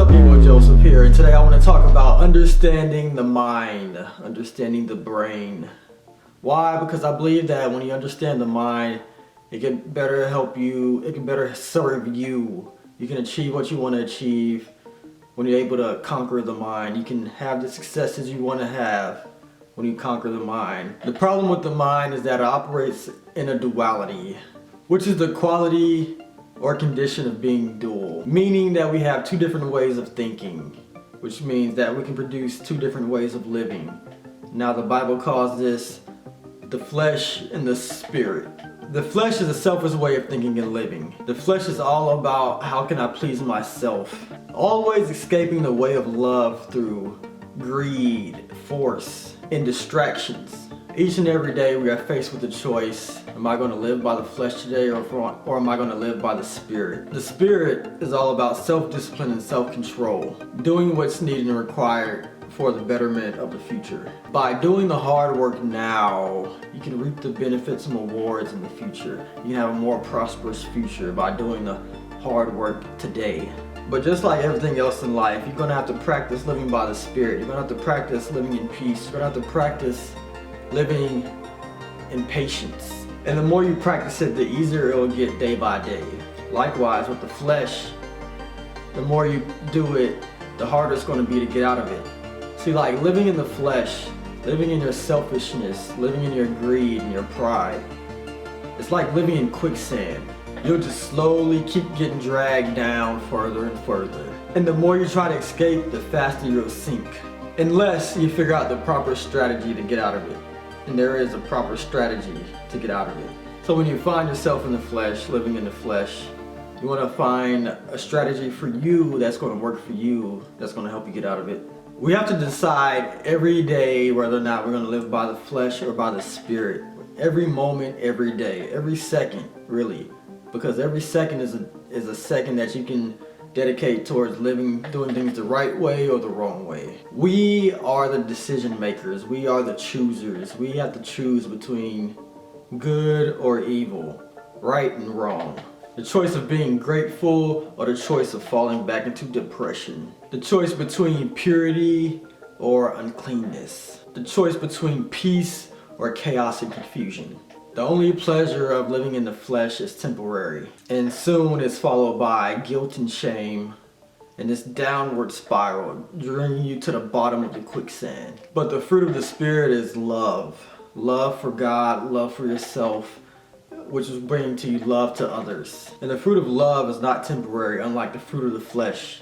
up, people? Joseph here, and today I want to talk about understanding the mind, understanding the brain. Why? Because I believe that when you understand the mind, it can better help you, it can better serve you. You can achieve what you want to achieve when you're able to conquer the mind. You can have the successes you want to have when you conquer the mind. The problem with the mind is that it operates in a duality, which is the quality or condition of being dual, meaning that we have two different ways of thinking, which means that we can produce two different ways of living. Now the Bible calls this the flesh and the spirit. The flesh is a selfish way of thinking and living. The flesh is all about how can I please myself, always escaping the way of love through greed, force, and distractions. Each and every day we are faced with a choice. Am I going to live by the flesh today or am I going to live by the spirit? The spirit is all about self-discipline and self-control, doing what's needed and required for the betterment of the future. By doing the hard work now, you can reap the benefits and rewards in the future. You can have a more prosperous future by doing the hard work today. But just like everything else in life, you're going to have to practice living by the spirit. You're going to have to practice living in peace. You're going to have to practice living in patience. And the more you practice it, the easier it will get day by day. Likewise with the flesh, the more you do it, the harder it's going to be to get out of it. See, like living in the flesh, living in your selfishness, living in your greed and your pride, it's like living in quicksand. You'll just slowly keep getting dragged down further and further. And the more you try to escape, the faster you'll sink. Unless you figure out the proper strategy to get out of it. And there is a proper strategy to get out of it. So when you find yourself in the flesh, living in the flesh, you want to find a strategy for you that's going to work for you, that's going to help you get out of it. We have to decide every day whether or not we're going to live by the flesh or by the spirit. Every moment, every day, every second, really. Because every second is a second that you can dedicate towards living, doing things the right way or the wrong way. We are the decision makers. We are the choosers. We have to choose between good or evil, right and wrong. The choice of being grateful or the choice of falling back into depression. The choice between purity or uncleanness. The choice between peace or chaos and confusion. The only pleasure of living in the flesh is temporary, and soon it's followed by guilt and shame and this downward spiral, bringing you to the bottom of the quicksand. But the fruit of the spirit is love. Love for God, love for yourself, which is bringing to you love to others. And the fruit of love is not temporary, unlike the fruit of the flesh.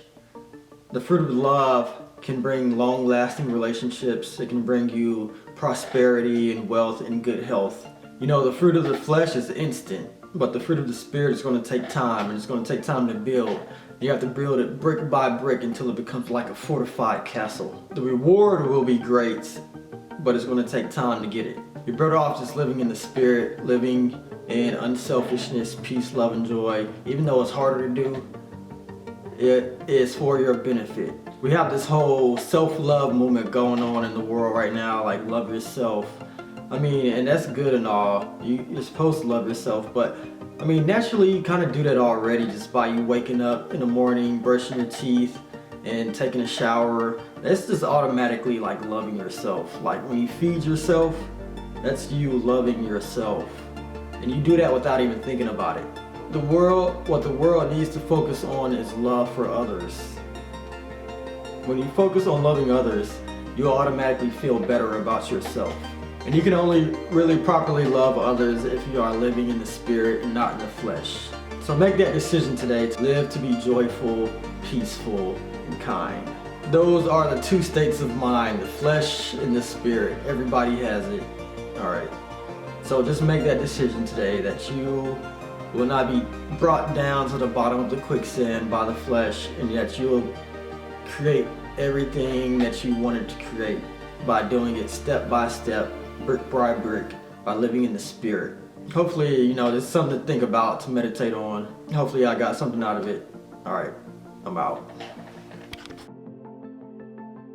The fruit of love can bring long-lasting relationships. It can bring you prosperity and wealth and good health. You know, the fruit of the flesh is instant, but the fruit of the spirit is going to take time, and it's going to take time to build. You have to build it brick by brick until it becomes like a fortified castle. The reward will be great, but it's going to take time to get it. You're better off just living in the spirit, living in unselfishness, peace, love, and joy. Even though it's harder to do, it is for your benefit. We have this whole self-love movement going on in the world right now, like love yourself. I mean, and that's good and all. You're supposed to love yourself, but I mean, naturally you kind of do that already just by you waking up in the morning, brushing your teeth, and taking a shower. That's just automatically like loving yourself. Like when you feed yourself, that's you loving yourself. And you do that without even thinking about it. What the world needs to focus on is love for others. When you focus on loving others, you automatically feel better about yourself. And you can only really properly love others if you are living in the spirit and not in the flesh. So make that decision today to live to be joyful, peaceful, and kind. Those are the two states of mind, the flesh and the spirit. Everybody has it. Alright. So just make that decision today that you will not be brought down to the bottom of the quicksand by the flesh, and that you will create everything that you wanted to create by doing it step by step, brick by brick, by living in the spirit. Hopefully, you know, there's something to think about, to meditate on. Hopefully I got something out of it. Alright, I'm out.